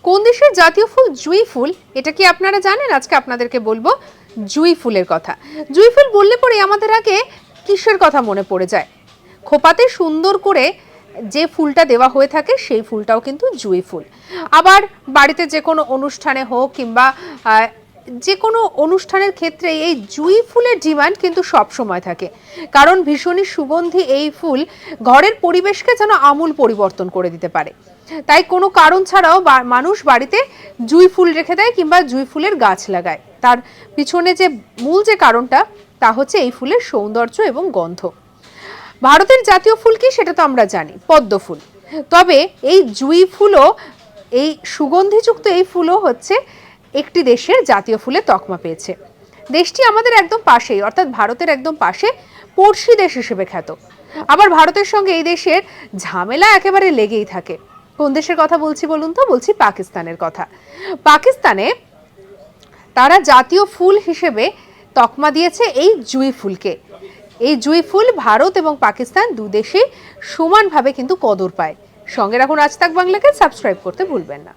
কোন দেশের জাতীয় ফুল জুঁই ফুল, এটা কি আপনারা জানেন? আজকে আপনাদেরকে বলবো জুঁই ফুলের কথা। জুঁই ফুল বললে পরে আমাদের আগে কিসের কথা মনে পড়ে যায়? খোপাতে সুন্দর করে যে ফুলটা দেওয়া হয়ে থাকে সেই ফুলটাও কিন্তু জুঁই ফুল। আবার বাড়িতে যে কোনো অনুষ্ঠানে হোক কিংবা যে কোনো অনুষ্ঠানের ক্ষেত্রে এই জুঁই ফুলের ডিমান্ড কিন্তু সব সময় থাকে, কারণ ভীষণই সুগন্ধি এই ফুল ঘরের পরিবেশকে যেন আমূল পরিবর্তন করে দিতে পারে। তাই কোনো কারণ ছাড়াও মানুষ বাড়িতে জুঁই ফুল রেখে দেয় কিংবা জুঁই ফুলের গাছ লাগায়। তার পিছনে যে মূল যে কারণটা তা হচ্ছে এই ফুলের সৌন্দর্য এবং গন্ধ। ভারতের জাতীয় ফুল কি সেটা তো আমরা জানি, পদ্ম ফুল। তবে এই জুঁই ফুলও, এই সুগন্ধিযুক্ত এই ফুলও হচ্ছে একটি দেশের জাতীয় ফুলের তকমা পেয়েছে। দেশটি আমাদের একদম পাশেই, অর্থাৎ ভারতের একদম পাশে, পড়শি দেশ হিসেবে খ্যাত। আবার ভারতের সঙ্গে এই দেশের ঝামেলা একেবারে লেগেই থাকে। কোন দেশের কথা বলছি বলুন তো? বলছি পাকিস্তানের কথা। পাকিস্তানে তারা জাতীয় ফুল হিসেবে তকমা দিয়েছে এই জুঁই ফুলকে। এই জুঁই ফুল ভারত এবং পাকিস্তান দু দেশে সমানভাবে কিন্তু কদর পায়। সঙ্গে রাখুন আজ তাক বাংলাকে, সাবস্ক্রাইব করতে ভুলবেন না।